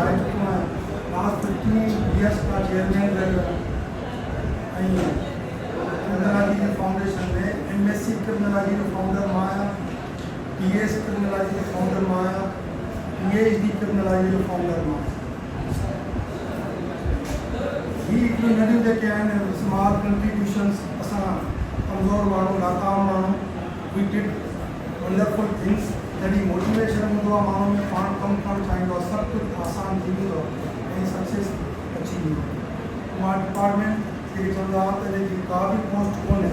ॿुधाए चुको आहियां, लास्ट 15 years का चेयरमैन रहियो आहियां। क्रिमिनोलॉजी फाउंडेशन में MSc क्रिमिनोलॉजी जो फाउंडर मां आहियां, PS क्रिमिनोलॉजी जो फाउंडर मां आहियां, PhD क्रिमिनोलॉजी जो फाउंडर मां आहियां। ही नंढियूं जेके आहिनि स्मॉल कंट्रीब्यूशंस, असां कमज़ोर माण्हू, नाकाम माण्हू, वी डिड वंडरफुल थिंग्स। तॾहिं मोटिवेशन हूंदो आहे माण्हू में, पाण कमु करणु चाहींदो आहे, सभु कुझु आसान थी वेंदो आहे ऐं सक्सेस अची वेंदो आहे। मां डिपार्टमेंट खे चवंदो आहे त जेकी का बि पोस्ट कोन्हे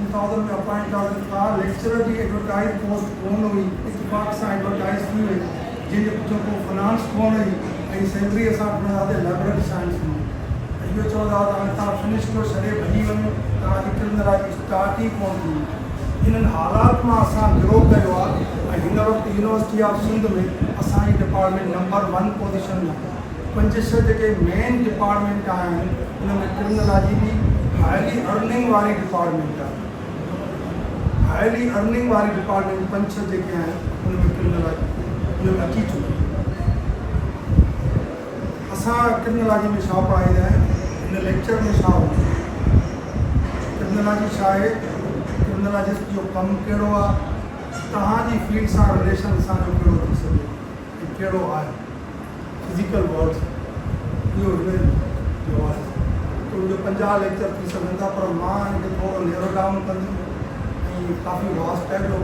2000 में अपॉइंट कयो, का लेक्चरर जी एडवर्टाइज पोस्ट कोन हुई, इतफाक़ सां एडवर्टाइज थी वई, जंहिंजे पुठियां को फाइनेंस कोन हुई ऐं सैलरी असां खणंदासीं लाइब्रेरी साइंस में। इहो चवंदा हुआ त तव्हां फिनिश कयो, छॾे भॼी वञो, तव्हांजी क्रिमिनोलॉजी स्टार्ट ई कोन थी। इन्हनि हालात मां असां ग्रो कयो आहे ऐं हिन वक़्तु यूनिवर्सिटी ऑफ सिंध में असांजी डिपार्टमेंट नंबर 1 पोजीशन में। 5-6 जेके मेन डिपार्टमेंट आहिनि उन में क्रिमिनोलॉजी बि हाईली अर्निंग वारी डिपार्टमेंट आहे। हाईली अर्निंग वारी डिपार्टमेंट 5-6 जेके आहिनि उन में क्रिमिनोलॉजी उन में अची चुकी। असां क्रिमिनोलॉजी में छा पढ़ाईंदा आहियूं, हिन लेक्चर में छा हूंदो, क्रिमिनोलॉजी छा आहे, क्रिमिनोलॉजिस्ट जो कमु कहिड़ो आहे, तव्हांजी फील्ड सां रिलेशन असांजो कहिड़ो थी सघे ऐं कहिड़ो आहे, फिज़िकल वर्ड्स इहो हिन जो आहे। त उनजो 50 लेक्चर थी सघनि था, पर मां हिनखे थोरो नेरो डाउन कंदुमि ऐं काफ़ी वास्ट आहे। जो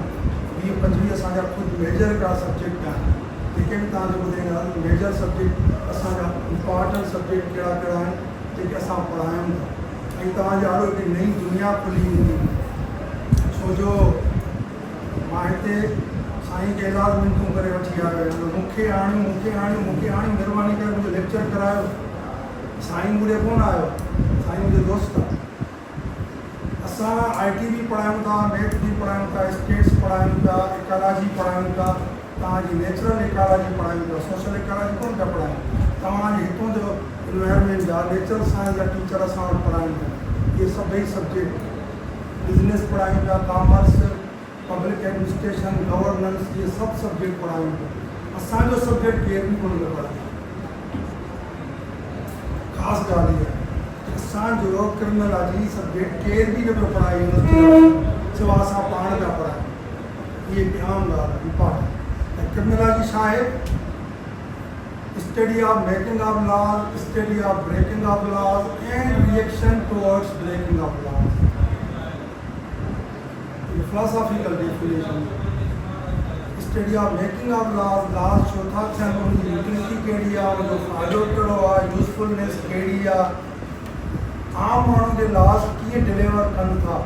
20-25 असांजा ख़ुदि मेजर हिकिड़ा सब्जेक्ट आहिनि, जेके बि तव्हांखे ॿुधाईंदा मेजर सब्जेक्ट असांजा इम्पॉर्टेंट सब्जेक्ट कहिड़ा कहिड़ा आहिनि जेके असां पढ़ायूं था। ऐं तव्हांजे ॾाढो हिकिड़ी नई दुनिया खुली वेंदी, छो जो मां हिते साईं खे इलाज मिंटूं करे वठी आयो आहियां, मूंखे आणियूं महिरबानी करे मुंहिंजो लेक्चर करायो। साईं मुंहिंजे कोन आयो, साईं मुंहिंजो दोस्त आहे। असां IT बि पढ़ायूं था, मैथ बि पढ़ायूं था, स्टेट्स पढ़ायूं था, इकोलॉजी पढ़ायूं था, तव्हांजी नेचुरल इकोलॉजी पढ़ायूं था, सोशल इकोलॉजी कोन था पढ़ायूं। तव्हांजे हितां जो इन्वायरमेंट जा नेचुरल साइंस जा टीचर असां वटि पढ़ायूं था। इहे सभई सब्जेक्ट, बिज़नेस पढ़ायूं था, कॉमर्स, पब्लिक एडमिनिस्ट्रेशन, गवर्नेंस, इहे सभु सब्जेक्ट पढ़ायूं था। असांजो सब्जेक्ट केरु बि कोन पियो पढ़ाए। ख़ासि ॻाल्हि इहा आहे असांजो क्रिमिनोलॉजी सब्जेक्ट केरु बि न पियो पढ़ाए सिवा असां पाण पिया पढ़ायूं। इहे अहम ॻाल्हि आहे, इम्पॉर्टेंट। ऐं क्रिमिनोलॉजी छा आहे, study of making of laws, study of breaking of laws and reaction towards breaking of laws. Philosophical definition, study of making of laws, laws छो था थियनि, उनजी यूटिलिटी कहिड़ी आहे, उनजो फ़ाइदो कहिड़ो आहे, यूज़फुलनेस कहिड़ी आहे, आम माण्हू जे लॉज कीअं डिलीवर कनि था,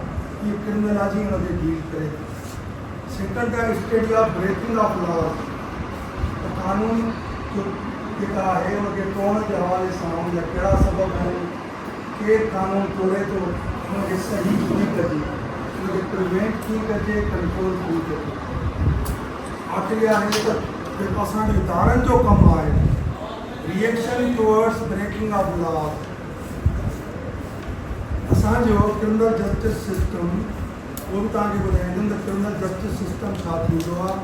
इहे क्रिमिनोलॉजी उनखे डील करे। सेकेंड आहे study of breaking of laws, त कानून जो जेका आहे उनखे तोड़ण जे हवाले सां उनजा कहिड़ा सबब आहिनि, केरु कानून तोड़े थो, उनखे सही कीअं कजे, उनखे प्रिवेंट कीअं कजे, कंट्रोल कीअं कजे। आख़िरी आहे त जेको असांजे इदारनि जो कमु आहे, reaction towards breaking of laws. असांजो क्रिमिनल जस्टिस सिस्टम, उहो बि तव्हांखे ॿुधाईंदुमि त क्रिमिनल जस्टिस सिस्टम छा थींदो आहे,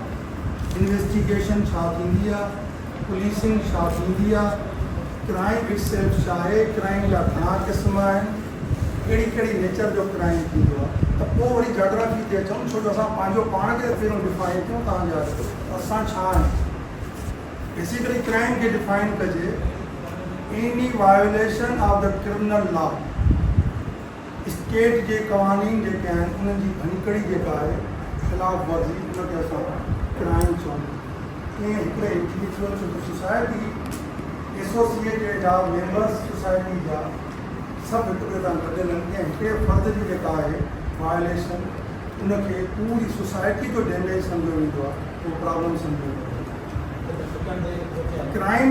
इन्वेस्टिगेशन छा थींदी आहे, पुलिसिंग छा थींदी आहे, क्राइम इटसेल्फ छा आहे, क्राइम जा घणा क़िस्म आहिनि, कहिड़ी कहिड़ी नेचर जो क्राइम थींदो आहे। त पोइ वरी जोग्राफी ते अचूं, छो जो असां पंहिंजो पाण खे पहिरियों डिफाइन कयूं तव्हांजा असां छा आहियूं। बेसिकली क्राइम खे डिफाइन कजे, any violation of the criminal law, state जे क़वानीन जेके आहिनि उन्हनि जी भञकड़ी जेका आहे, ख़िलाफ़ वर्ज़ी, उनखे असां क्राइम चवंदा आहियूं। ईअं हिकिड़े इंडिविजुअल सोसाइटी एसोसिएटेड जा मेंबर्स सोसाइटी जा सभु हिक ॿिए सां गॾियल आहिनि, ऐं हिकिड़े फ़र्द जी जेका आहे वायोलेशन, उनखे पूरी सोसाइटी जो डैमेज सम्झो वेंदो आहे, उहो प्रॉब्लम सम्झो वेंदो आहे। क्राइम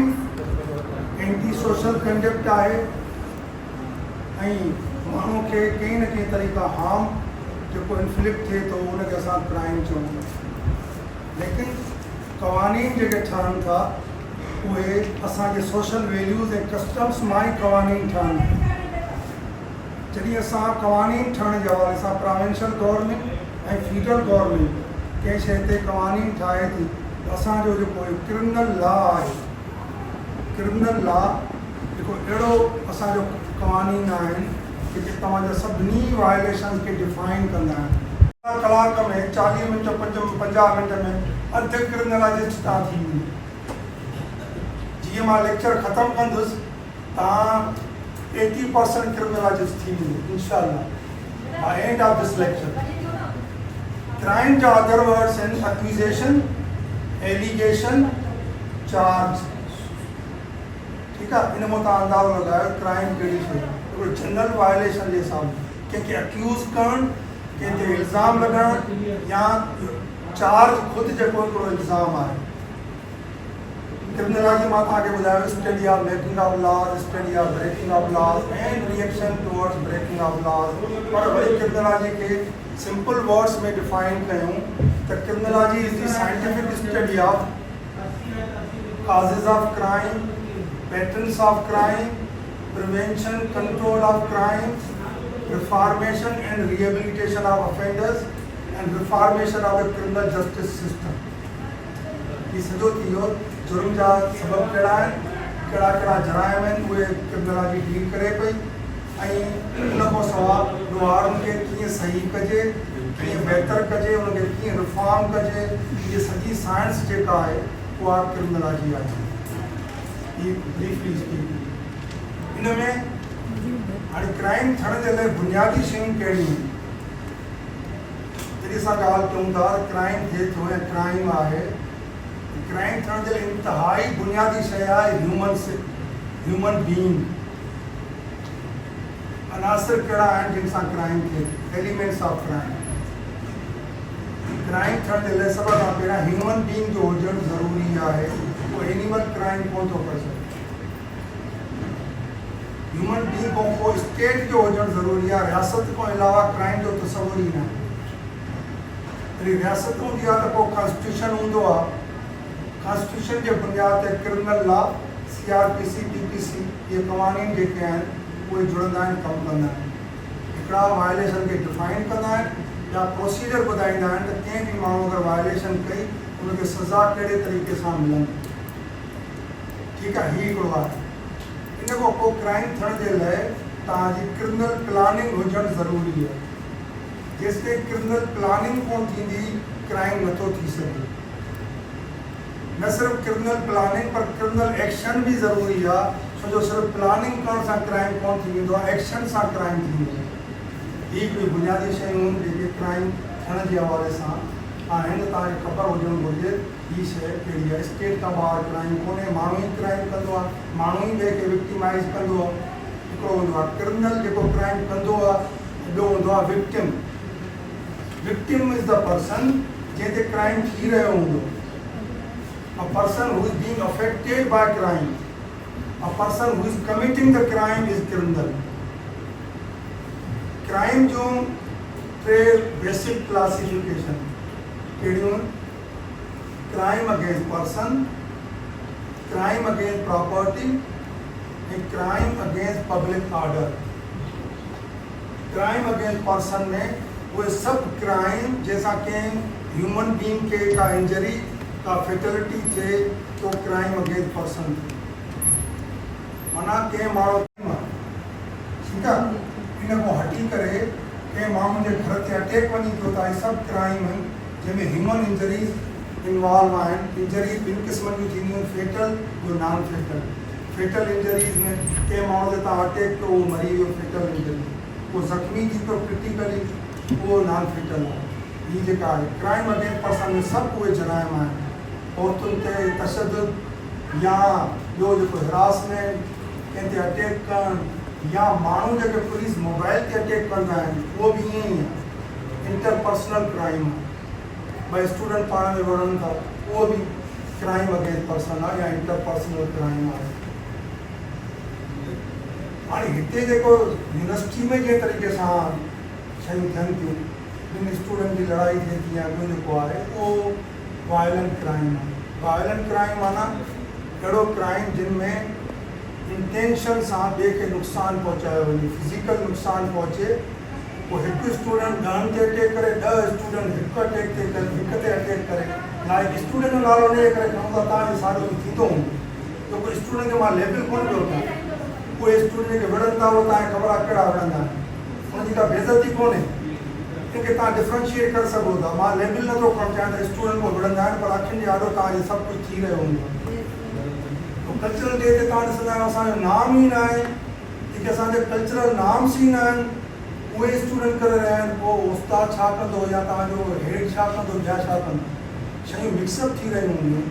एंटी सोशल कंडक्ट आहे ऐं माण्हू खे कंहिं न कंहिं तरीक़ा हार्म जेको इन्फ्लिक्ट थिए थो उनखे असां क्राइम चऊं था। लेकिन क़वानीन जेके ठहनि था उहे असांजे सोशल वैल्यूज़ ऐं कस्टम्स मां ई क़वानीन ठहनि। जॾहिं असां क़वानीन ठहण जे हवाले सां प्रोविंशियल गवर्नमेंट ऐं फेडरल गवर्नमेंट कंहिं शइ ते क़वानीन ठाहे थी, त असांजो जेको क्रिमिनल लॉ आहे क्रिमिनल लॉ जेको अहिड़ो असांजो क़वानीन आहिनि जेके तव्हांजा सभिनी वायलेशन खे डिफाइन कंदा आहिनि। कलाक में 40 मिनट 50 मिनट में अधु क्रिमिनलाइज़ तव्हां थी वेंदी। जीअं मां लेक्चर ख़तमु कंदुसि तव्हां 80% क्रिमिनलाइज़ थी वेंदी इंशाअल्लाह by end of this lecture. Crime जा अदर वर्ड्स आहिनि एक्यूज़ेशन, एलिगेशन, चार्ज। ठीक है, इन में तव्हां अंदाज़ो लगायो क्राइम कहिड़ी शइ आहे। जनरल वायलेशन जे हिसाब कंहिंखे अक्यूज़ करणु, कंहिं ते इल्ज़ाम लॻाइणु या चार्ज ख़ुदि जेको हिकिड़ो इल्ज़ाम आहे। क्रिमिनोलॉजी मां तव्हांखे ॿुधायो study of making of laws, study of breaking of laws and reaction towards breaking of laws. पर वरी क्रिमिनोलॉजी खे सिंपल वर्ड्स में डिफाइन कयूं त criminology is the scientific study of causes of crime, patterns of crime, prevention, control of crime, reformation and rehabilitation of offenders, and reformation of the criminal justice system. ये सॼो थी वियो जुर्म जा सबब कहिड़ा आहिनि, कहिड़ा कहिड़ा जराइम आहिनि, उहे क्रिमिनोलॉजी डील करे पई। ऐं उन खां सवाइ ॾुहारनि खे कीअं सही कजे, कीअं बहितर कजे, उनखे कीअं रिफॉर्म कजे, इहा सॼी साइंस जेका आहे उहा क्रिमिनोलॉजी आहे। ये ब्रीफली स्पीकिंग इन में हाणे क्राइम थियण जे लाइ बुनियादी शयूं कहिड़ियूं आहिनि। जॾहिं असां ॻाल्हि कयूं था क्राइम थिए थो ऐं क्राइम आहे, क्राइम थियण जे लाइ इंतिहाई बुनियादी शइ आहे ह्यूमन बीइंग। अनासिर कहिड़ा आहिनि जिन सां क्राइम थिए, एलिमेंट्स ऑफ क्राइम। क्राइम थियण जे लाइ सभ खां पहिरियां ह्यूमन बीइंग जो हुजणु ज़रूरी आहे। वो एनिमल क्राइम कोन थो करे सघे। ह्यूमन बीइंग खां पोइ स्टेट जो हुजणु ज़रूरी आहे। रियासत खां अलावा क्राइम जो तसवुर ई न आहे। जॾहिं रियासत हूंदी आहे त पोइ कॉन्स्टिट्यूशन हूंदो आहे। कॉन्स्टिट्यूशन जे बुनियाद ते क्रिमिनल लॉ, CRPC, PPC इहे क़वानीन जेके आहिनि उहे जुड़ंदा आहिनि, कमु कंदा आहिनि। हिकिड़ा वायलेशन खे डिफाइन कंदा आहिनि या प्रोसीजर ॿुधाईंदा आहिनि त कंहिं बि माण्हू अगरि वायलेशन कई उनखे सज़ा कहिड़े तरीक़े सां मिलंदी। ठीकु आहे, हीअ हिकिड़ो आहे। इन खां पोइ क्राइम थियण जे लाइ तव्हांजी क्रिमिनल प्लानिंग हुजणु ज़रूरी आहे। जेसिताईं क्रिमिनल प्लानिंग कोन थींदी क्राइम नथो थी सघे। न सिर्फ़ु क्रिमिनल प्लानिंग पर क्रिमिनल एक्शन भी ज़रूरी आहे, छो जो सिर्फ़ु प्लानिंग करण सां क्राइम कोन थी वेंदो आहे, एक्शन सां क्राइम थी वेंदो आहे। हीअ हिकिड़ी बुनियादी शयूं जेके क्राइम थियण जे हवाले सां आहिनि, तव्हांखे ख़बर हुजणु घुरिजे हीअ शइ कहिड़ी आहे। स्टेट खां ॿाहिरि क्राइम कोन्हे, माण्हू ई क्राइम कंदो आहे, माण्हू ई ॿिए खे विक्टिमाइज़ कंदो आहे। हिकिड़ो हूंदो आहे क्रिमिनल जेको क्राइम कंदो आहे, ॿियो हूंदो आहे victim. Victim is the person जंहिं ते क्राइम थी रहियो हूंदो। A person who is being affected by crime, a person who is committing the crime is criminal. Crime जो टे बेसिक क्लासिफिकेशन कहिड़ियूं? Crime against person, crime against property and crime against public order. Crime against person में उहे सभु crime जैसा कंहिं human being खे का इंजरी का फेटलिटी थिए तो क्राइम अगेंस्ट पर्सन थिए, माना कंहिं माण्हू ठीकु आहे, इन खां हटी करे कंहिं माण्हू जे घर ते अटैक वञी थियो त इहे सभु क्राइम आहिनि जंहिंमें ह्यूमन इंजरीज़ इन्वॉल्व आहिनि। इंजरीज़ ॿिनि क़िस्मनि जूं थींदियूं आहिनि, फेटल जो नॉन फेटल। फेटल इंजरीज़ में कंहिं माण्हू ते तव्हां अटैक कयो उहो मरी वियो, फेटल इंजरी। उहो ज़ख़्मी थी पियो क्रिटिकली, उहो नॉन फेटल आहे। हीअ जेका आहे क्राइम अगेंस्ट पर्सन में सभु उहे जराइम आहिनि। औरतुनि ते तशद्दुद या ॿियो जेको हिरासमेंट, कंहिं ते अटैक करणु या माण्हू जेके पुलिस मोबाइल ते अटैक कंदा आहिनि उहो बि ईअं ई आहे, इंटरपर्सनल क्राइम आहे। भई स्टूडेंट पाण में विढ़नि था, उहो बि क्राइम अगेंस्ट पर्सन आहे या इंटरपर्सनल क्राइम आहे। हाणे हिते जेको यूनिवर्सिटी में जंहिं तरीक़े सां शयूं थियनि थियूं, ॿिनि स्टूडेंट जी लड़ाई थिए थी या ॿियो जेको आहे उहो वायलेंट क्राइम आहे। वायलेंट क्राइम माना अहिड़ो क्राइम जिन में इंटेंशन सां ॿिए खे नुक़सानु पहुचायो वञे, फिज़िकल नुक़सानु पहुचे। पोइ हिकु स्टूडेंट ॾहनि ते अटैक करे, 10 स्टूडेंट हिकु अटैक ते करे, हिक ते अटैक करे। लाइक स्टूडेंट जो नालो इन जे करे खणूं था तव्हांजो साॻियो थींदो हूंदो, छोकी स्टूडेंट खे मां लेबल कोन पियो कयां, उहे स्टूडेंट खे विढ़नि था उहो तव्हांखे ख़बर आहे कहिड़ा विढ़ंदा आहिनि, उनजी का बेइज़ती कोन्हे, इनखे तव्हां डिफ्रेंशिएट करे सघो था। मां लेबल नथो करणु चाहियां त स्टूडेंट को विढ़ंदा आहिनि, पर अखियुनि जे आॾो तव्हांजे सभु कुझु थी रहियो हूंदो। कल्चरल डे ते तव्हां ॾिसंदा आहियो असांजो नाम ई न आहे, जेके असांजे कल्चरल नाम्स ई न आहिनि उहे स्टूडेंट करे रहिया आहिनि। पोइ उस्ताद छा कंदो या तव्हांजो हेड छा कंदो, ॿिया छा कंदो, शयूं मिक्सअप थी रहियूं हूंदियूं,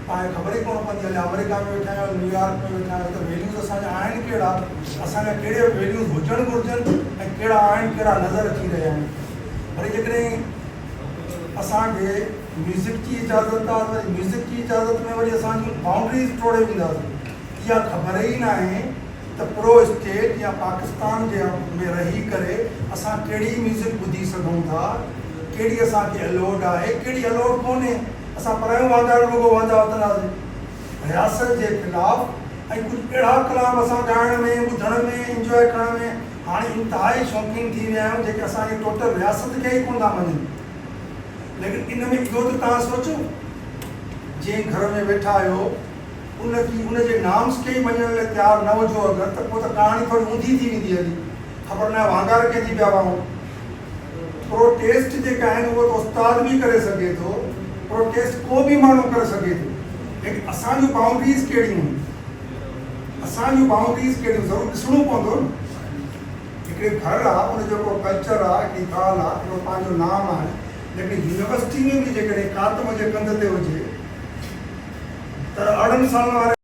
तव्हांखे ख़बर ई कोन पवंदी। हले अमेरिका में वेठा आहियो, न्यूयॉर्क में वेठा आहियो, त वैल्यूज़ असांजा आहिनि कहिड़ा, असांजा कहिड़े वैल्यूज़ हुजणु घुरिजनि ऐं कहिड़ा आहिनि, कहिड़ा नज़र अची रहिया आहिनि। वरी जेकॾहिं असांखे म्यूज़िक जी इजाज़त आहे, वरी म्यूज़िक जी इजाज़त में वरी असांजूं बाउंड्रीज़ टोड़े वेंदासीं। इहा ख़बर ई न आहे त प्रो स्टेट या पाकिस्तान जे में रही करे असां कहिड़ी म्यूज़िक ॿुधी सघूं था, कहिड़ी असांखे अलाउड आहे, कहिड़ी अलाउड कोन्हे। असां परायूं वांदा रुगो वांदा वठंदासीं रियासत जे ख़िलाफ़, ऐं कुझु अहिड़ा कलाम असां ॻाइण में, ॿुधण में, इंजॉय करण में हाणे इंतिहाई शौक़ीन थी विया आहियूं, जेके असांजी टोटल रियासत खे ई कोन था मञनि। लेकिन इन में इहो त तव्हां सोचो, जंहिं घर में वेठा आहियो उनजे नाम्स खे ई मञण लाइ तयारु न हुजो अगरि, त पोइ त कहाणी थोरी ऊंधी थी वेंदी हली, ख़बर न आहे वांगार कंहिंजी पिया वाहूं। प्रोटेस्ट जेका आहिनि उहो त उस्ताद बि करे सघे थो, प्रोटेस्ट को बि माण्हू करे सघे थो, लेकिन असांजूं बाउंड्रीज़ कहिड़ियूं आहिनि, असांजूं बाउंड्रीज़ कहिड़ियूं ज़रूरु ॾिसणो पवंदो न। हिकिड़े घर आहे, उनजो को कल्चर आहे, हिकिड़ी ॻाल्हि आहे, हिकिड़ो पंहिंजो नाम आहे, लेकिन यूनिवर्सिटी में बि जेकॾहिं कातम जे कंध ते हुजे त 18 साल वारे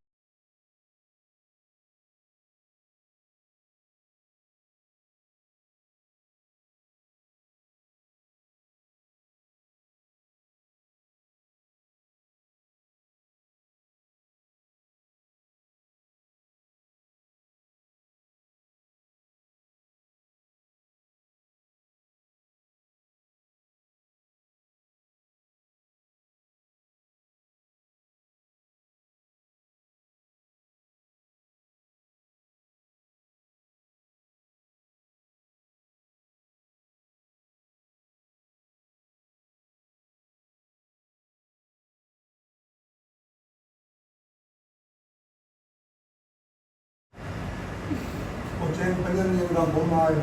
चइनि 5 ॾींहंनि खां गुम आहे,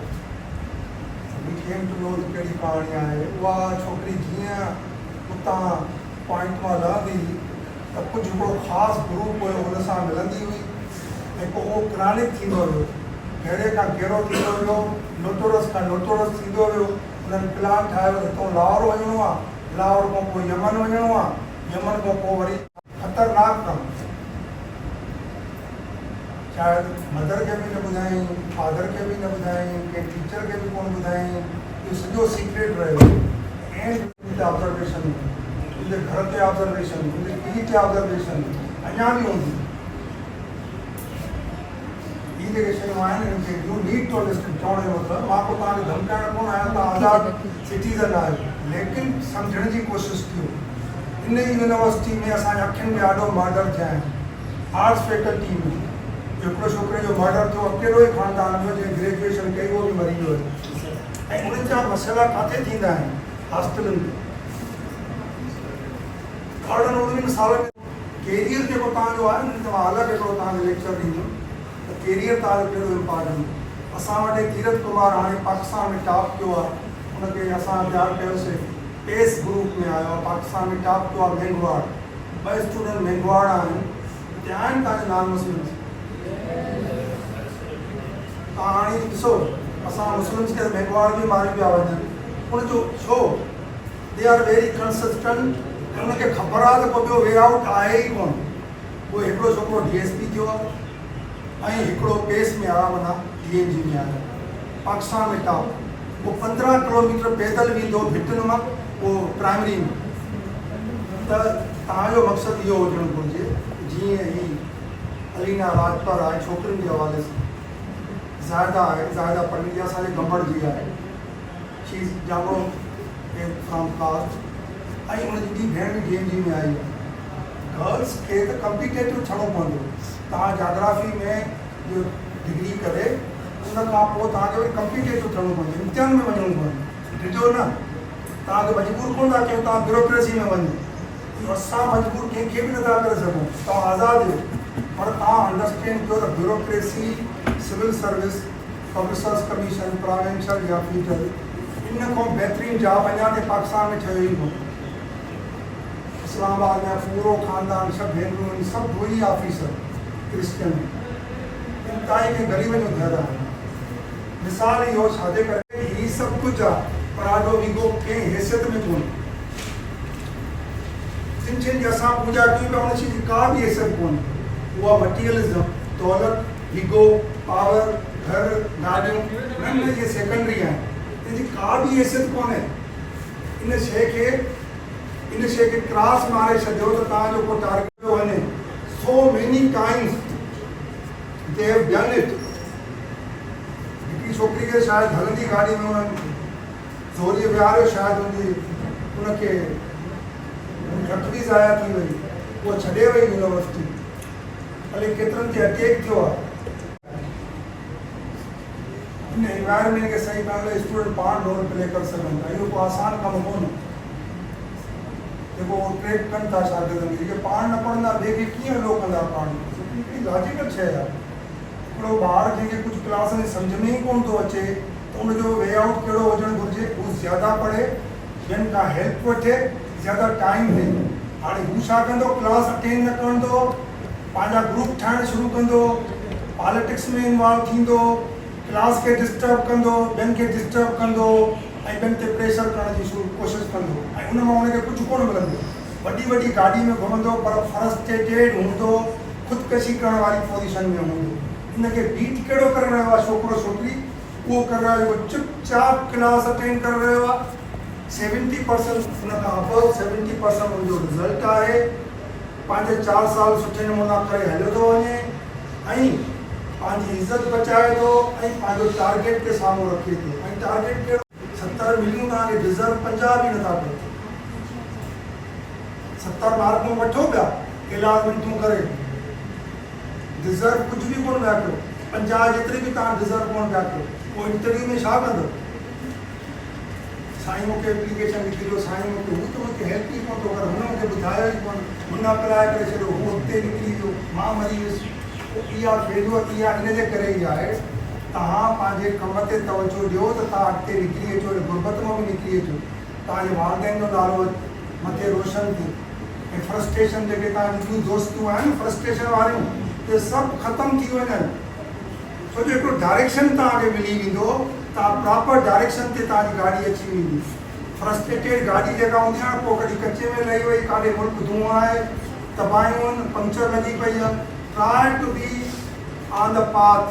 केम टू नो कहिड़ी कहाणी आहे। उहा छोकिरी जीअं उतां पॉइंट मां लहंदी त कुझु हिकिड़ो ख़ासि ग्रुप हुयो हुन सां मिलंदी हुई, ऐं पोइ उहो क्रानिक थींदो वियो, गहरे खां गहरो थींदो वियो, नोटोरस खां नोटोरस थींदो वियो। उन्हनि प्लान ठाहियो त तूं लाहौर वञिणो आहे, लाहौर खां पोइ यमन वञिणो आहे, यमन खां पोइ वरी ख़तरनाक कमु, शायदि मदर खे बि न ॿुधायईं, फादर खे बि न ॿुधायईं, कंहिं टीचर खे बि कोन ॿुधायईं, इहो सॼो सीक्रेट रहियो। ऐं ऑब्ज़र्वेशन, तुंहिंजे घर ते ऑब्ज़र्वेशन, तुंहिंजे पीउ ते ऑब्ज़र्वेशन अञा बि हूंदी। इहे जेके शयूं आहिनि इनखे यू नीड टू अंडरस्टैंड। चवण जो मतिलबु मां को तव्हांखे धमकाइण कोन आहियां, तव्हां आज़ादु सिटीज़न आहियो, लेकिन सम्झण जी कोशिशि कयो। इन यूनिवर्सिटी में असांजे अखियुनि में ॾाढो मर्डर थिया आहिनि। आर्ट्स फैकल्टी में हिकिड़ो छोकिरे जो मर्डर थियो, अकेलो ई ख़ानदान में, जंहिं ग्रेजुएशन कई उहो बि मरी वियो। ऐं उन्हनि जा मसइला किथे थींदा आहिनि, हॉस्टलनि में। 19 सालनि में कैरियर जेको तव्हांजो आहे न, तव्हां अलॻि हिकिड़ो तव्हांखे लेक्चर ॾींदुमि त कैरियर तव्हांजो कहिड़ो इम्पॉर्टेंट। असां वटि तीरथ कुमार हाणे पाकिस्तान में टॉप कयो आहे, उनखे असां तयारु कयोसीं, पेस ग्रुप में आयो आहे, पाकिस्तान में टॉप कयो आहे मेंगवाड़। 2 स्टूडेंट मेंगवाड़ आहिनि, हिते आहिनि तव्हांजे नॉन मुस्लिम्स। तव्हां हाणे ॾिसो, असां मुस्लिम्स खे मेंगवाड़ बि मारी पिया वञनि, उनजो छो? दे आर वेरी कंसिस्टेंट, ऐं उनखे ख़बर आहे त को ॿियो वे आउट आहे ई कोन। उहो हिकिड़ो छोकिरो DSP थियो आहे, ऐं हिकिड़ो पेस में आयो, माना DNG में आयो, पाकिस्तान में टॉप। उहो 15 किलोमीटर पैदल वेंदो भिटियुनि मां, उहो प्राइमरी में। त तव्हांजो मक़सदु इहो हुजणु घुरिजे, जीअं ही अलीना राजपर आहे छोकिरियुनि जे हवाले सां, ज़ाहिदा आहे, ज़ाहिदा पटलिया असांजे गंबड़ जी आहे, शी इज़ जागो फ्रॉम कास्ट, ऐं उनजी ॿी भेण बि DNG में आई आहे। गर्ल्स खे त कम्पिटेटिव थियणो पवंदो। तव्हां जाग्राफी में जो डिग्री करे उन खां पोइ तव्हांखे वरी कम्पिटेटिव थियणो पवंदो, इम्तिहान में वञिणो पवंदो। ॾिठो न, तव्हांखे मजबूर कोन था कयूं तव्हां ब्यूरोक्रेसी में वञो, असां मजबूर कंहिंखे बि नथा करे सघूं। तव्हां आज़ादु आहियो, पर तव्हां अंडरस्टैंड कयो त bureaucracy, civil service, officers commission, provincial या फीडरल, इन खां बहितरीन जॉब अञा ताईं पाकिस्तान में ठहियो ई कोन्हे। इस्लामाबाद में पूरो ख़ानदान, सभु भेनरूं आहिनि, सभु वही ऑफिसर क्रिश्चियन आहिनि। ताईं खे ग़रीबनि जो घर आहे। मिसाल इहो छाजे करे ही सभु कुझु आहे, पर आॾो विगो कंहिं हैसियत में कोन्हे। जिन जिन जी असां पूॼा कयूं पिया उन शइ जी का बि हैसियत कोन्हे। उहा मटीरियलिज़म, दौलत, विगो, पावर, घर, गाॾियूं, न इहे सेकेंडरी आहिनि। इनजी का बि हैसियत कोन्हे। इन शइ खे क्रॉस मारे छॾियो त तव्हांजो को टारगेट पियो वञे। So many times they have done it. हिकिड़ी छोकिरी खे शायदि हलंदी गाॾी में उन्हनि ज़ोरीअ विहारियो, शायदि उनखे रख बि ज़ाया थी वई, उहा छॾे वई यूनिवर्सिटी। भले केतिरनि ते अटैक थियो आहे। इन एनवायरमेंट खे सही करण लाइ स्टूडेंट पाण रोल प्ले करे सघनि था। इहो को आसान कमु कोन्हे जेको ट्रेक कनि था शागिर्दनि खे। जेके पाण न पढ़ंदा ॿिए खे कीअं अलो कंदा पाण? हिकिड़ी लॉजिकल शइ आहे। हिकिड़ो ॿार जंहिंखे कुझु क्लास में सम्झ में ई कोन थो अचे त उनजो वे आउट कहिड़ो हुजणु घुरिजे? हू ज़्यादा पढ़े, ॿियनि खां हेल्प वठे, ज़्यादा टाइम ॾे। हाणे हू छा कंदो? क्लास अटेंड न कंदो, पंहिंजा ग्रुप ठाहिणु शुरू कंदो, पॉलिटिक्स में इन्वॉल्व थींदो, क्लास खे डिस्टर्ब कंदो, ॿियनि खे डिस्टर्ब कंदो ऐं ॿियनि ते प्रेशर करण जी कोशिशि कंदो ऐं उन मां उनखे कुझु कोन मिलंदो। वॾी वॾी गाॾी में घुमंदो पर फ्रस्ट्रेटेड हूंदो, ख़ुदकशी करण वारी पोज़ीशन में हूंदो। इनखे बीट कहिड़ो करे रहियो आहे छोकिरो छोकिरी? उहो करे रहियो आहे चुपचाप क्लास अटेंड करे रहियो आहे। 70% उन खां अबव 70% उनजो रिज़ल्ट आहे। पंहिंजे 4 साल सुठे नमूना करे हलियो थो वञे ऐं पंहिंजी इज़त बचाए थो ऐं पंहिंजो टारगेट खे साम्हूं रखे थो। ऐं टारगेट कहिड़ो? 70 मिलियूं तव्हांखे डिज़र्व 50 बि नथा कयो। 70 मार्कूं वठो पिया इलाज मिनटूं करे, डिज़र्व कुझु बि कोन पिया कयो। 50 जेतिरी बि तव्हां डिज़र्व कोन पिया कयो। पोइ इंटरव्यू में छा कंदो? साईं मूंखे एप्लीकेशन लिखी ॾियो, साईं मूंखे हू त मूंखे हेल्प ई कोन थो करे, हुन मूंखे ॿुधायो ई कोन, हुन अप्लाए करे छॾियो, हू हुते निकिरी वियो, मां मरी वियुसि। इहा फेलियर इहा इनजे करे ई आहे। तव्हां पंहिंजे कम ते तवजो ॾियो त तव्हां अॻिते निकिरी अचो, गुरबत मां बि निकिरी अचो, तव्हांजे वालदेन जो नालो मथे रोशन थिए ऐं फ्रस्ट्रेशन जेके तव्हांजी ॿियूं दोस्तूं आहिनि फ्रस्ट्रेशन वारियूं, इहे सभु ख़तमु थी वञनि। छो जो हिकिड़ो डायरेक्शन तव्हांखे मिली वेंदो, तव्हां प्रॉपर डायरेक्शन ते तव्हांजी गाॾी अची वेंदी। फ्रस्ट्रेटेड गाॾी जेका हूंदी आहे पोइ कॾहिं कचे में लही वई, काॾे मुल्क धुओं आहे, तबाहियूं आहिनि, पंक्चर लॻी पई आहे। Try to be on the path.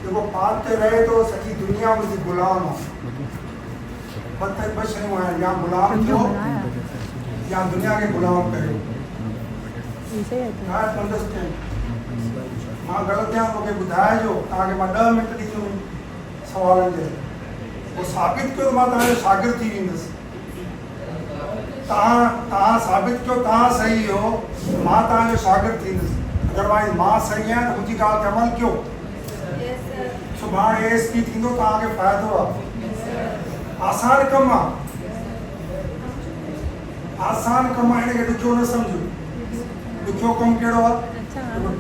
जेको पाथ ते रहे थो सॼी दुनिया मुंहिंजी ग़ुलाम आहे। ॿ शयूं आहिनि, या ग़ुलाम थियो या दुनिया खे ग़ुलाम कयो। मां ग़लति आहियां मूंखे ॿुधाइजो, तव्हांखे मां 10 मिंट ॾींदुमि सवालनि जे। पोइ साबित कयो त मां तव्हांजो शागिर्द थी वेंदुसि। तव्हां साबित कयो तव्हां सही हो, मां तव्हांजो शागिर्द थींदुसि। अदरवाइज़ मां सही आहियां त मुंहिंजी ॻाल्हि ते अमल कयो। सुभाणे ASP थींदो, तव्हांखे फ़ाइदो आहे। आसान कमु आहे, आसान कमु आहे, हिनखे ॾुखियो न सम्झो। ॾुखियो कमु कहिड़ो आहे?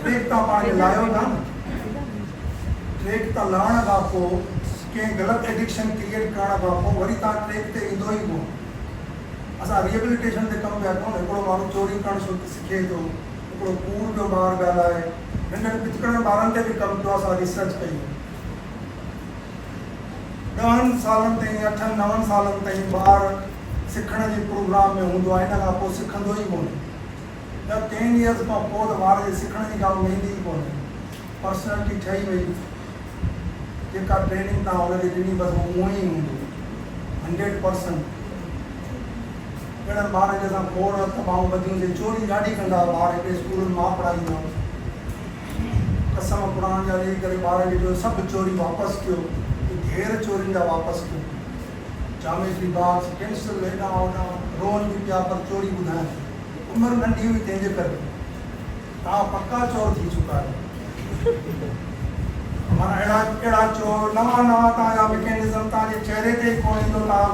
ट्रेक तव्हां पाण लाहियो था न, ट्रेक तां लहण खां पोइ कंहिं ग़लति एडिक्शन क्रिएट करण खां पोइ वरी तव्हां ट्रेक ते ईंदो ई कोन। असां रिहेबिलिटेशन ते कमु पिया कयूं। हिकिड़ो माण्हू चोरी करणु सिखे थो, हिकिड़ो कूड़ जो ॿारु ॻाल्हाए, नंढनि पिचकड़नि ॿारनि ते बि कमु कयो। असां रिसर्च कई 10 सालनि ताईं, 8-9 सालनि ताईं ॿार सिखण जे प्रोग्राम में हूंदो आहे, हिन खां पोइ सिखंदो ई कोन्हे। 10 इयर्स खां पोइ त ॿार जे सिखण जी ॻाल्हि वेंदी ई कोन्हे। पर्सनैलिटी ठही वई, जेका ट्रेनिंग तव्हां हुनखे ॾिनी बसि उहो ई हूंदो 100%। अहिड़नि ॿारनि खे असां खोड़ तबाहूं ॿधियूंसीं। चोरी ॾाढी कंदा ॿार, हिकिड़े स्कूलनि मां पढ़ाईंदा हुआ। कसम क़ुरान जा ॾेई करे ॿार खे जो सभु चोरी वापसि कयो, ढेर चोरियुनि जा वापसि कयो। जामेट्री बॉक्स, पेंसिल, हेॾां होॾां रोन बि पिया, पर चोरी ॿुधाइनि। उमिरि नंढी हुई तंहिंजे करे तव्हां पका चोर थी चुका आहियो। माना अहिड़ा चोर नवां तव्हांजा मैकेनिज़म तव्हांजे चहिरे ते ई कोन ईंदो। तव्हां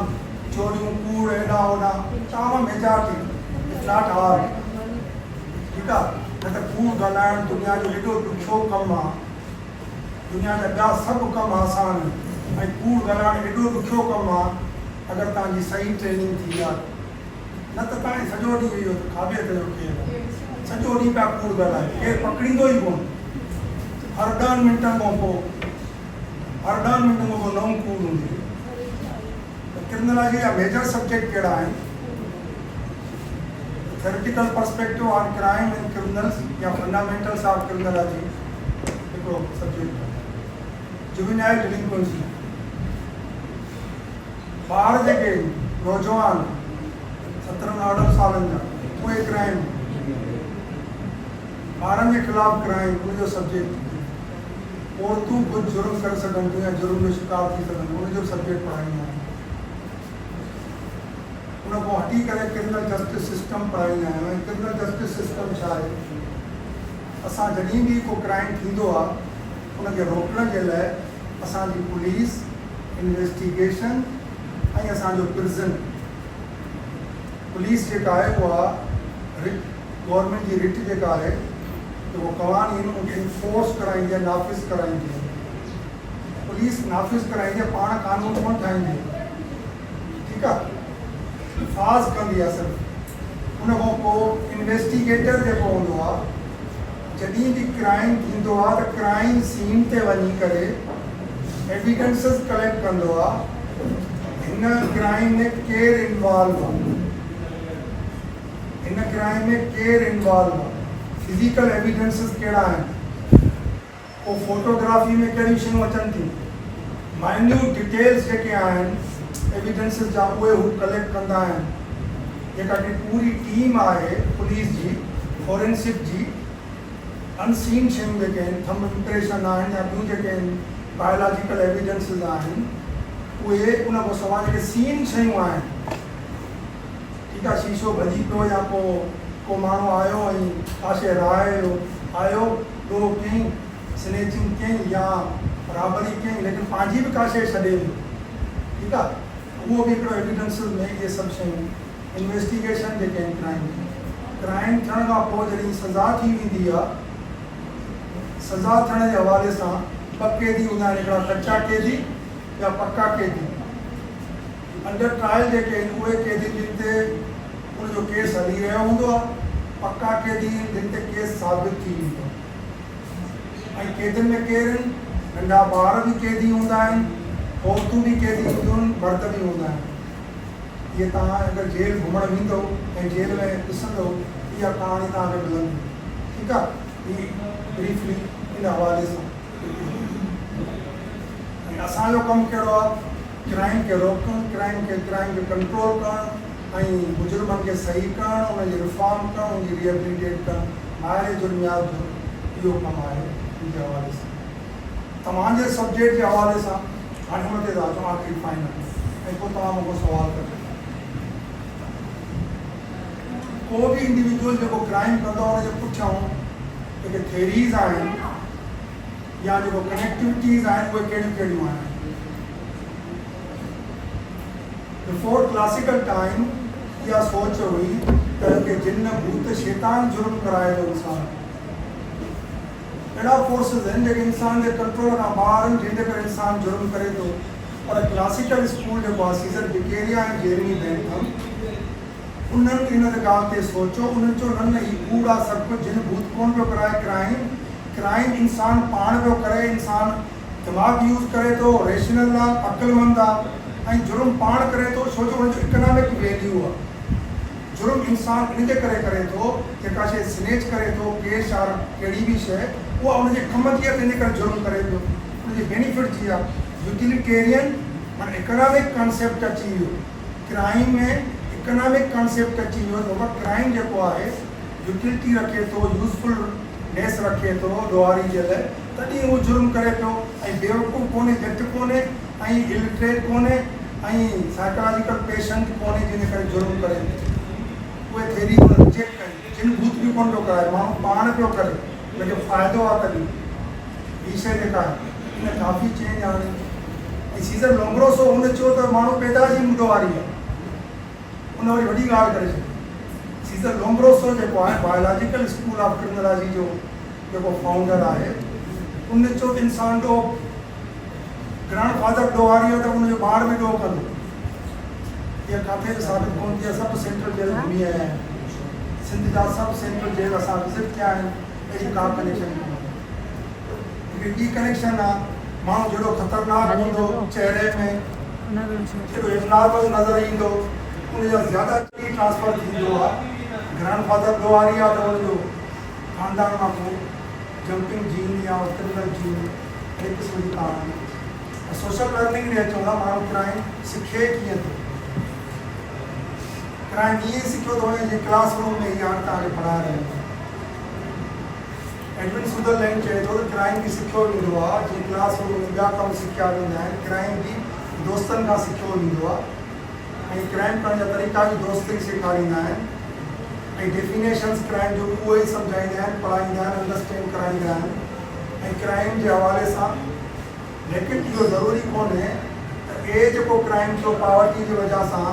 चोरियूं, कूड़, हेॾां होॾां, तव्हां मेजॉरिटी इट्स नॉट ऑल। ठीकु आहे। न त कूड़ ॻाल्हाइणु दुनिया जो एॾो ॾुखियो कमु आहे, दुनिया जा ॿिया सभु कम आसान आहिनि ऐं कूड़ ॻाल्हाइणु एॾो ॾुखियो कमु आहे अगरि तव्हांजी सही ट्रेनिंग थी आहे। न त तव्हां सॼो ॾींहुं इहो खाॿे ते केरु सॼो ॾींहुं पिया कूड़ ॻाल्हाए, केरु पकड़ींदो ई कोन। हर 10 मिंटनि खां पोइ नओं कूड़ हूंदी। क्रिमिनोलॉजी जा मेजर सब्जेक्ट कहिड़ा आहिनि? Theoretical perspective on crime and criminals या फंडामेंटल्स ऑफ क्रिमिनोलॉजी हिकिड़ो सब्जेक्ट आहे। जुवेनाइल डिलिंक्वेंसी, ॿार जेके नौजवान 17-18 सालनि जा उहे क्राइम, ॿारनि जे ख़िलाफ़ क्राइम उनजो सब्जेक्ट। औरतूं कुझु जुर्म करे सघनि थियूं या जुर्म जो शिकार थी सघनि, उनजो सब्जेक्ट पढ़ाईंदा आहियूं। उन खां हटी करे क्रिमिनल जस्टिस सिस्टम पढ़ाईंदा आहियूं। ऐं क्रिमिनल जस्टिस सिस्टम छा आहे? असां जॾहिं बि को क्राइम थींदो आहे उनखे रोकण जे लाइ असांजी पुलिस, इन्वेस्टिगेशन ऐं असांजो प्रिज़न, पुलिस जेका आहे उहा गवर्नमेंट जी रिट जेका आहे वो क़वानीन उनखे इन्फोर्स कराईंदी आहे, नाफ़िज़ कराईंदी आहे। पुलिस नाफ़िज़ कराईंदी आहे, पाण कानून कोन ठाहींदी आहे, ठीकु आहे, हिफ़ाज़ कंदी आहे सिर्फ़ु। उन खां पोइ इन्वेस्टिगेटर जेको हूंदो आहे, जॾहिं बि क्राइम थींदो आहे त क्राइम सीन ते वञी करे एविडेंसिस कलेक्ट कंदो आहे, हिन क्राइम में केरु इन्वॉल्व आहे, हिन क्राइम में केरु इन्वॉल्व आहे, फिजिकल एविडेंसिस कहिड़ा आहिनि, पोइ फोटोग्राफी में कहिड़ियूं शयूं अचनि थियूं, माइन्यूट डिटेल्स जेके आहिनि एविडेंसिस जा उहे हू कलेक्ट कंदा आहिनि। जेका कि पूरी टीम आहे पुलिस जी, फॉरेंसिक जी, अनसीन शयूं जेके आहिनि, थंब इम्प्रेशन आहिनि या ॿियूं जेके आहिनि बायोलॉजिकल एविडेंसिस आहिनि, उहे उन खां सवाइ जेके सीन शयूं आहिनि, ठीकु आहे, शीशो भॼी पियो या को माण्हू आयो ऐं काशे रायो आयो ॾोह कयईं, स्नेचिंग कयईं या बराबरी कयईं, लेकिन पंहिंजी बि काशे छॾे ॾियो, ठीकु आहे, उहो बि हिकिड़ो एविडेंसिस में इहे सभु शयूं। इन्वेस्टिगेशन जेके आहिनि क्राइम थियण खां पोइ जॾहिं सज़ा थी वेंदी आहे, सज़ा थियण जे हवाले सां ॿ क़ैदी हूंदा आहिनि, हिकिड़ा कचा क़ैदी या पका क़ैदी। अंडर ट्रायल जेके आहिनि उहे क़ैदी जिन ते उनजो केस हली रहियो हूंदो आहे, पका क़ैदी जिन ते केस साबित थी वेंदो आहे। ऐं क़ैदियुनि में केरु आहिनि? नंढा ॿार बि क़ैदी हूंदा आहिनि, औरतूं बि क़ैदी हूंदियूं आहिनि, मर्द बि हूंदा आहिनि। इहे तव्हां अगरि जेल घुमणु वेंदो ऐं जेल में ॾिसंदो, इहा कहाणी तव्हांखे मिलंदी, ठीकु आहे। हीअ ब्रीफली इन हवाले सां। ऐं असांजो कमु कहिड़ो आहे? क्राइम खे रोकणु, क्राइम खे कंट्रोल करणु ऐं मुजुर्मनि खे सही करणु, उनजी रिफॉर्म करणु, उनजी रिहेबिलिटेट करणु, ॿाहिरि जुर्मियात जो इहो कमु आहे। इनजे हवाले सां तव्हांजे सब्जेक्ट जे हवाले सां हाणे हुन ते था अचूं आख़िरी फाइनल, ऐं पोइ तव्हां मूंखां सुवाल कजो। को बि इंडिविजुअल जेको क्राइम कंदो आहे उनजे पुठियां जेके थेरीज़ आहिनि या जेको कनेक्टिविटीज़ आहिनि उहे कहिड़ियूं कहिड़ियूं आहिनि। बिफोर क्लासिकल टाइम इहा सोच हुई त जिन भूत शैतान जुर्म कराए थो इंसानु, अहिड़ा फोर्सिस आहिनि जेके इंसान जे कंट्रोल खां ॿाहिरि आहिनि, जंहिंजे करे इंसानु जुर्म करे थो। पर क्लासिकल स्कूल जेको आहे सीज़र बिकेरिया ऐं जेरमी बेंथम, उन्हनि इन ॻाल्हि ते सोचियो, उन्हनि चयो न न हीउ कूड़ आहे सभु कुझु, जिन भूत कोन पियो कराए क्राइम इंसानु पाण पियो करे, इंसानु दिमाग़ यूज़ करे थो, रेशनल आहे, अक़ुलमंद आहे ऐं जुर्म पाण करे थो, छो जो हुनजो इकनॉमिक वैल्यू आहे। जुर्म इंसानु इन जे करे थो, जेका शइ स्नेच करे थो, केश या कहिड़ी बि शइ, उहा उनजे कम जी आहे, तंहिंजे करे जुर्म करे पियो, उनजी बेनिफिट जी आहे। यूटिलिटेरियन माना इकनॉमिक कॉन्सेप्ट अची वियो, क्राइम में इकनॉमिक कॉन्सेप्ट अची वियो। क्राइम जेको आहे यूटिलिटी रखे थो, यूज़फुलनेस रखे थो ॾोहारी जे लाइ, तॾहिं उहो जुर्म करे पियो। ऐं बेवकूफ़ कोन्हे, झटि कोन्हे ऐं इलिटरेट कोन्हे ऐं साइकोलॉजिकल पेशेंट कोन्हे, जंहिंजे करे जुर्म करे। उहे थेरी रिजेक्ट कनि, जिन भूत बि कोन पियो कराए, माण्हू पाण पियो करे, हुनखे फ़ाइदो आहे। तॾहिं हीअ शइ जेका आहे इन काफ़ी चेंज आणे। ऐं सीज़र लोम्ब्रोसो हुन चयो त माण्हू पैदाइशी ॾोहारी आहे, उन वरी वॾी ॻाल्हि करे छॾी। सीज़र लोम्ब्रोसो जेको आहे बायोलॉजिकल स्कूल ऑफ क्रिमिनोलॉजी जो जेको फाउंडर आहे, उन जो इंसान जो ग्रैंडफादर ॾोहारी आहे त उनजो ॿार बि ॾोह कंदो। इहा किथे बि साबित कोन थी। सभु सेंट्रल जेल घुमी आया आहिनि, सिंध जा सभु सेंट्रल जेल असां विज़िट कया आहिनि, अहिड़ी का कनेक्शन कोन्हे। हिकिड़ी ॿी कनेक्शन आहे, माण्हू जहिड़ो ख़तरनाक हूंदो चहिरे में, जहिड़ो इम्नाबल नज़र ईंदो, उनजा ज़्यादा ट्रांसफर थींदो आहे। ग्रैंडफादर ॾोहारी आहे त उनजो ख़ानदान खां पोइ जंपिंग जीन या क्रिमिनल जीन, अहिड़ी क़िस्म जी कहाणी। सोशल लर्निंग ॾे अचूं था, माण्हू क्राइम सिखे कीअं थो। क्राइम ईअं सिखियो थो वञे जीअं क्लासरूम में ई हाणे तव्हांखे पढ़ाए रहियो। एडविन सुदरलैंड चए थो त क्राइम बि सिखियो वेंदो आहे जीअं क्लासरूम में ॿिया कम सिखिया वेंदा आहिनि, क्राइम बि दोस्तनि खां सिखियो वेंदो आहे। ऐं क्राइम करण जा तरीक़ा बि दोस्त ई सेखारींदा आहिनि, ऐं डेफिनेशन्स क्राइम जो बि उहे ई सम्झाईंदा आहिनि, पढ़ाईंदा आहिनि, अंडरस्टैंड कराईंदा आहिनि। ऐं क्राइम जे हवाले सां लेकिन इहो ज़रूरी कोन्हे त जेको क्राइम थियो पावर्टी जी वजह सां,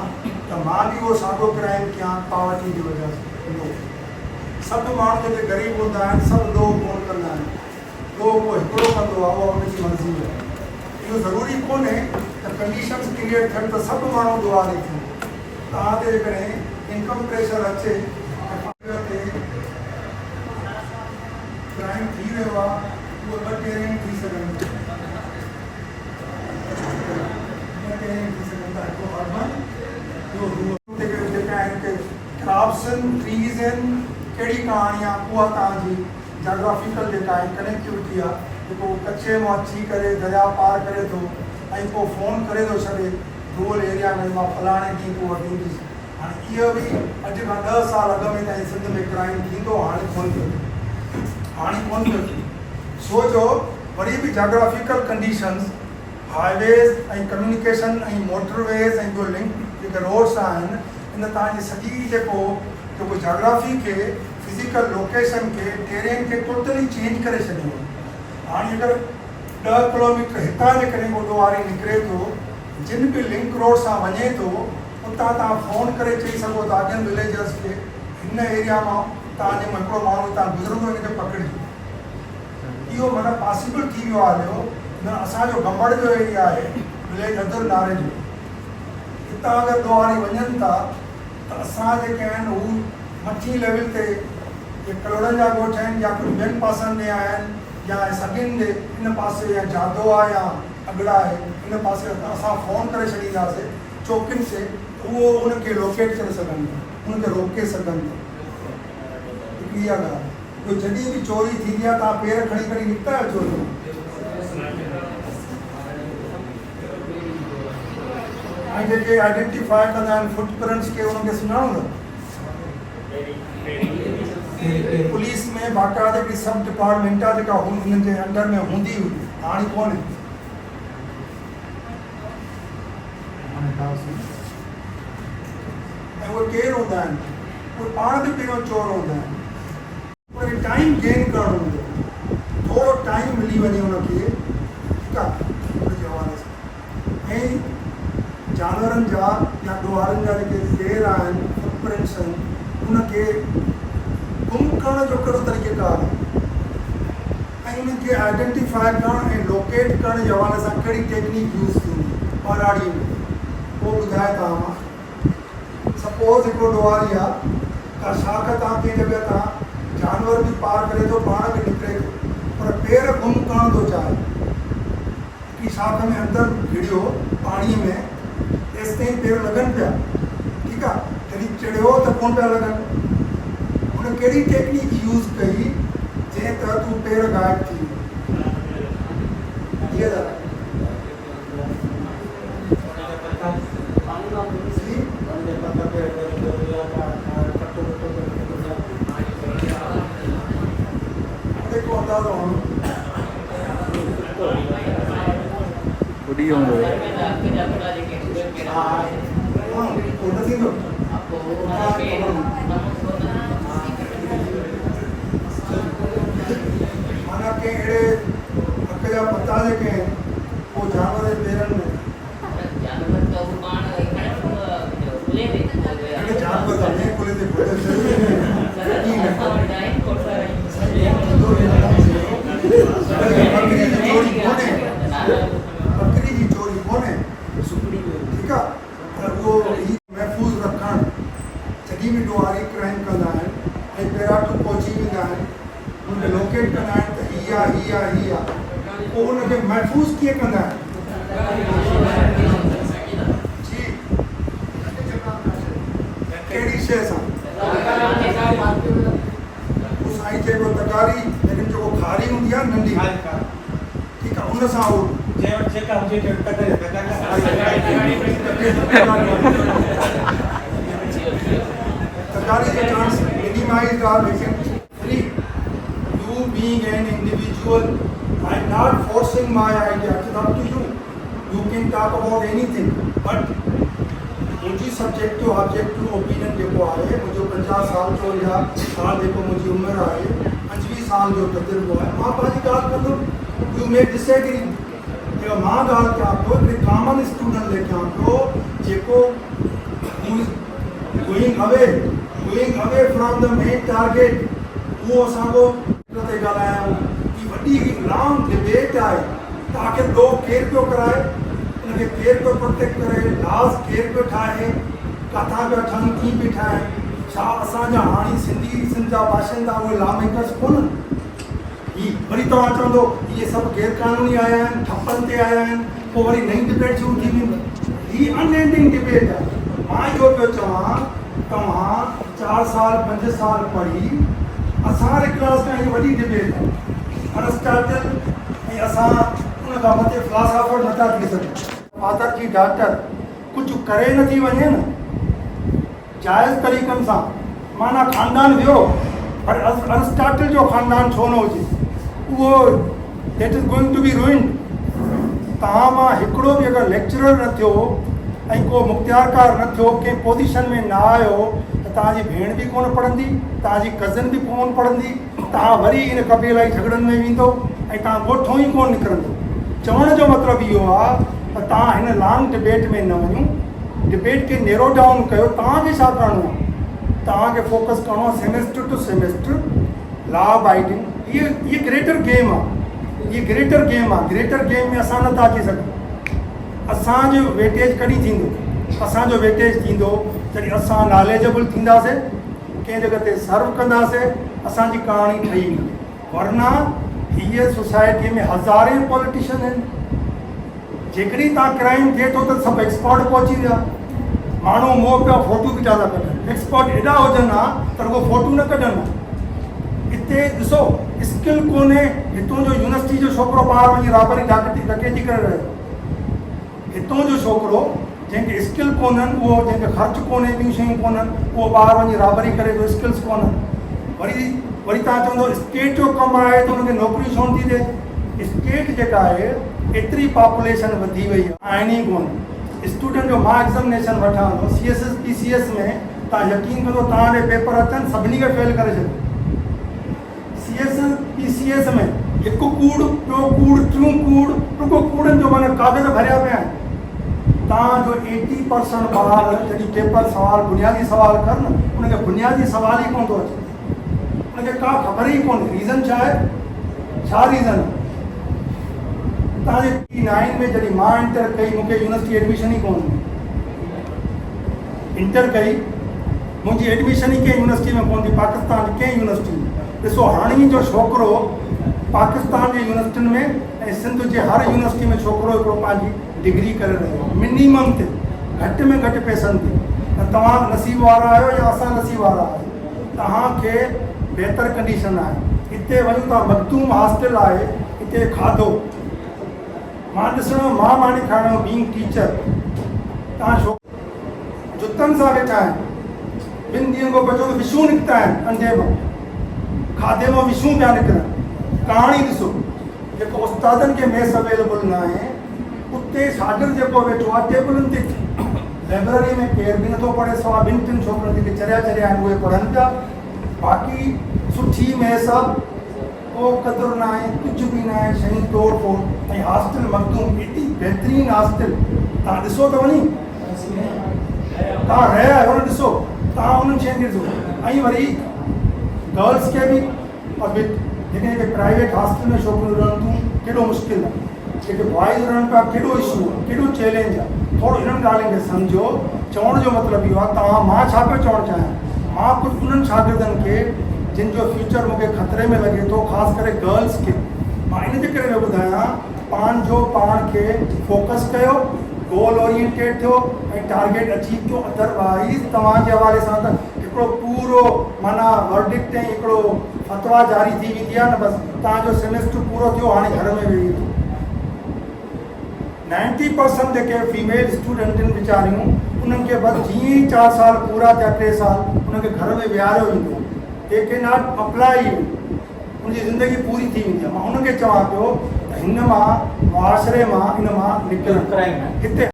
त मां बि उहो साॻियो क्राइम कयां पावर्टी जी वजह सां। सभु माण्हू जेके ग़रीब हूंदा आहिनि सभु ॾोह कोन कंदा आहिनि, ॾोह को हिकिड़ो कंदो आहे, उहा हुनजी मर्ज़ी आहे। इहो ज़रूरी कोन्हे त कंडीशन्स क्रिएट थियनि त सभु माण्हू ॾोहारी थियनि। तव्हां ते जेकॾहिं इनकम प्रेशर अचे ते क्राइम थी वियो आहे, उहो ॿ टे रेंज थी सघनि था। हिकिड़ो अर्बन, ॿियो रूरल। जेका आहिनि क्रॉप्स आहिनि, ट्रीज़ आहिनि, कहिड़ी कहाणी आहे उहा तव्हांजी जाग्राफिकल जेका आहे कनेक्टिविटी आहे, जेको कच्छ मां अची करे दरिया पार करे थो ऐं पोइ फ़ोन करे थो छॾे रूरल एरिया में, मां फलाणे ॾींहुं पोइ वठी ईंदुसि। हाणे इहो बि अॼु खां 10 साल अॻु में ताईं सिंध में क्राइम थींदो, हाणे कोन पियो थिए। छो जो वरी बि जाग्राफिकल कंडीशन्स, हाईवेज़ ऐं कम्युनिकेशन ऐं मोटरवेज़ ऐं जो लिंक जेके रोड्स आहिनि, इन तव्हांजी सॼी जेको जाग्राफी खे, फिज़िकल लोकेशन खे, टेरेन खे टोटली चेंज करे छॾियो। हाणे अगरि 10 किलोमीटर हितां जेकॾहिं को ॾोहारी निकिरे थो, जिन बि लिंक रोड सां वञे थो, उतां तव्हां फ़ोन करे चई सघो था अॻियनि विलेजर्स खे, हिन एरिया मां तव्हांजे हिकिड़ो माण्हू हितां गुज़रंदो, हिनखे पकड़िजो। इहो माना पॉसिबल थी वियो आहे। न असांजो गंबड़ जो एरिया आहे, विलेज अदर नारे जो, हितां अगरि ॾोहारी वञनि था त असां जेके आहिनि हू मठी लेवल ते कलोड़नि जा ॻोठ आहिनि, या कुझु ॿियनि पासनि में आहिनि, या सॻियुनि जे इन पासे, या जादो आहे या अगड़ा आहे, इन पासे असां फ़ोन करे छॾींदासीं चौकियुनि से, उहो उनखे लोकेट करे सघनि था, उनखे रोके सघनि था। हिकिड़ी इहा ॻाल्हि। जॾहिं बि चोरी थींदी आहे तव्हां पेर खणी खणी निकिता आहियो चोरी, ऐं जेके आइडेंटिफाई कंदा आहिनि फुटप्रिंट्स खे, उन्हनि खे सुञाणो था। पुलिस में बाक़ाइदा हिकिड़ी सब डिपार्टमेंट आहे जेका हुननि जे अंडर में हूंदी हुई, हाणे कोन्हे। ऐं उहे केरु हूंदा आहिनि? उहे पाण बि पहिरियों चोर हूंदा आहिनि। उनखे टाइम गेन करणो हूंदो, थोरो टाइम मिली वञे उनखे, ठीकु आहे, उनजे हवाले सां। ऐं जानवरनि जा या ॾोहारनि जा जेके पेर आहिनि, फुटप्रिंट्स आहिनि, उनखे गुम करण जो कहिड़ो तरीक़ेकार आहे, ऐं उनखे आइडेंटिफाई करण ऐं लोकेट करण जे हवाले सां कहिड़ी टेक्निक यूज़ थींदी पहाड़ी में, उहो ॿुधाए तव्हां। सपोज़ हिकिड़ो ॾोहारी आहे, का शाख तां कंहिं जॻह तां जानवर बि पार करे थो, पाण बि निकिरे थो, पर पेर गुम करणु थो चाहे। हिकिड़ी शाख में अंदरि घिड़ियो पाणीअ में, तेसिताईं पेर लॻनि पिया, ठीकु आहे, जॾहिं चढ़ियो त कोन पिया लॻनि। हुन कहिड़ी टेक्निक यूज़ कई जंहिं तहत हू पेर गाइब थी वियो? माना के अहिड़े हक़ जा पता जेके आहिनि उहो जानवर जे पेरनि में, जानवर त खुले ते ही पोइ उनखे महफ़ूज़ कीअं कंदा आहिनि जी कहिड़ी शइ सां साईं चइबो तकारी लेकिन जेको खारी हूंदी आहे नंढी ठीकु आहे उन सां जेका हुजे तकारी जो चांस मिनिमाइज are लेकिन free you being an individual I'm not forcing my idea it's up to you can talk about anything but मुंहिंजी सब्जेक्टिव ऑब्जेक्टिव ओपिनियन जेको आहे मुंहिंजो 50 साल जो या साल जेको मुंहिंजी उमिरि आहे 25 साल जो तजुर्बो आहे मां पंहिंजी ॻाल्हि कंदुमि यू मे डिसएग्री जेका मां ॻाल्हि कयां पियो हिकिड़े कॉमन स्टूडेंट लाइ कयां पियो जेको going away from the main target उहो असांजो ते ॻाल्हायूं ही वॾी लॉन्ग डिबेट आहे त आख़िर ॾो केरु पियो कराए उनखे केरु पियो प्रोटेक्ट करे लाज़ केरु पियो ठाहे किथां पिया ठहनि कीअं पिया ठाहिनि छा असांजा हाणे सिंध जा बाशिंदा उहे लॉ मेकर्स कोन्हनि ही वरी तव्हां चवंदो इहे सभु गैर क़ानूनी आया आहिनि ठपनि ते आया आहिनि पोइ वरी नई डिबेट शुरू थी वेंदी ही अनएंडिंग डिबेट आहे मां इहो पियो चवां तव्हां 4 साल 5 साल पढ़ी असां वारे क्लास में इहा वॾी डिबेट आहे अरिस्टोटल ऐं असां उन खां मथे फिलासफर नथा थी सघूं फादर जी डॉक्टर कुझु करे नथी वञे न जाइज़ तरीक़नि सां माना ख़ानदान वियो पर अरिस्टोटल जो ख़ानदान छो न हुजे उहो that is going to be ruined तव्हां मां हिकिड़ो बि अगरि लेक्चरर न थियो ऐं को मुख़्तियारकार न थियो कंहिं पोज़ीशन में न आयो त तव्हांजी भेण बि कोन पढ़ंदी तव्हांजी कज़न बि कोन पढ़ंदी तव्हां वरी इन कबीलाई झगड़नि में वेंदो ऐं तव्हां ॻोठो ई कोन निकिरंदो चवण जो मतिलबु इहो आहे त तव्हां हिन लॉन्ग डिबेट में न वञो डिबेट खे नेरो डाउन कयो तव्हांखे छा करिणो आहे तव्हांखे फोकस करिणो आहे semester to semester law biting इहे ग्रेटर गेम आहे ग्रेटर गेम में असां नथा अची सघूं असांजो वेटेज कॾहिं थींदो असांजो वेटेज थींदो जॾहिं असां नॉलेजेबल थींदासीं कंहिं जॻह ते सर्व कंदासीं असांजी कहाणी ठही वेंदी वरना हीअ सोसाइटीअ में हज़ारे पॉलिटिशियन आहिनि जेकॾहिं तव्हां क्राइम थिए थो त सभु एक्सपर्ट पहुची विया माण्हू मोह पिया फोटू बि था कढनि एक्सपर्ट एॾा हुजनि हा त रुॻो फोटू न कढनि हिते ॾिसो स्किल कोन्हे हितां जो यूनिवर्सिटी जो छोकिरो ॿाहिरि वञी राबरी डकैती करे रहियो हितां जो छोकिरो जंहिंखे स्किल कोन्हनि उहो जंहिंखे ख़र्चु कोन्हे ॿियूं शयूं कोन्हनि उहो ॿाहिरि वञी राबरी करे थो स्किल्स कोन्हनि वरी तव्हां चवंदो स्टेट जो कमु आहे त हुनखे नौकिरी छो नथी ॾिए स्टेट जेका आहे एतिरी पॉपुलेशन वधी वई आहे आहिनि ई कोन स्टूडेंट जो मां एग्ज़ामिनेशन वठां थो CSS PCS में तव्हां यकीन करो तव्हांजे पेपर अचनि सभिनी खे फेल करे छॾियो CSS PCS में हिकु कूड़ ॿियो कूड़ टियों कूड़ रुॻो कूड़नि जो माना कागज़ भरिया पिया आहिनि तव्हांजो 80% ॿार जॾहिं पेपर सवाल बुनियादी सवाल कर न उनखे बुनियादी सवाल ई कोन थो अचे उनखे का ख़बर ई कोन्हे रीज़न छा आहे छा रीज़न तव्हांजे 9 में जॾहिं मां इंटर कई मूंखे यूनिवर्सिटी एडमिशन ई कोन इंटर कई मुंहिंजी एडमिशन ई कंहिं यूनिवर्सिटी में कोन थी पाकिस्तान कंहिं यूनिवर्सिटी में ॾिसो हाणे जो छोकिरो पाकिस्तान जे यूनिवर्सिटियुनि में ऐं सिंध जे हर यूनिवर्सिटी में छोकिरो हिकिड़ो पंहिंजी डिग्री करे रहियो मिनिमम ते घटि में घटि पैसनि ते त तव्हां नसीब वारा आहियो या असां नसीब वारा आहियूं तव्हांखे बहितर कंडीशन आहे हिते वञूं था मखदूम हॉस्टल आहे हिते खाधो मां ॾिसणो मां मानी खाइणो बीइंग टीचर तव्हां छो जुतनि सां वेठा आहिनि 2 ॾींहंनि खां बचो विछूं निकिता आहिनि अंडे मां खाधे मां विछूं पिया निकिरनि कहाणी ॾिसो जेको उस्तादनि खे मेस अवेलेबल न आहे उते शागिर्द जेको वेठो आहे टेबलुनि ते लाइब्रेरी में केरु बि नथो पढ़े सवा 2-3 छोकिरनि जेके चरिया आहिनि उहे पढ़नि पिया बाक़ी सुठी मेस आहे को क़दुरु न आहे कुझु बि न आहे शयूं तोड़ फोड़ ऐं हॉस्टल मखदूम एॾी बहितरीनु हॉस्टल तव्हां ॾिसो त वञी तव्हां रहिया आहियो न ॾिसो तव्हां उन्हनि शयुनि खे ॾिसो ऐं वरी गर्ल्स खे बि और जेके प्राइवेट हॉस्टल में छोकिरियूं रहनि थियूं केॾो मुश्किल आहे जेके बॉइज़ रहनि पिया केॾो इशू आहे केॾो चैलेंज आहे थोरो इन्हनि ॻाल्हियुनि खे सम्झो चवण जो मतिलबु इहो आहे तव्हां मां छा पियो चवणु चाहियां मां कुझु उन्हनि शागिर्दनि खे जिन जो फ्यूचर मूंखे ख़तरे में लॻे थो ख़ासि करे गर्ल्स खे मां इन जे करे ॿुधायां पाण खे फोकस कयो, गोल ओरिएंटेड थियो ऐं टारगेट अचीव कयो। अदरवाइज़ तव्हांजे हवाले सां त हिकिड़ो पूरो माना वर्डिक्ट ऐं हिकिड़ो फतवा जारी थी वेंदी आहे न, बसि तव्हांजो सेमेस्टर पूरो थियो, हाणे घर में वेही थो। 90% जेके फीमेल स्टूडेंट आहिनि वीचारियूं, उन्हनि खे बसि जीअं ई 4 साल पूरा थिया, 3 साल, उन्हनि खे घर में विहारियो वेंदो, दे कैन नॉट अप्लाई, उनजी ज़िंदगी पूरी थी वेंदी आहे। मां हुनखे चवां पियो त हिन मां मुआशिरे मां इन मां निकिरणु हिते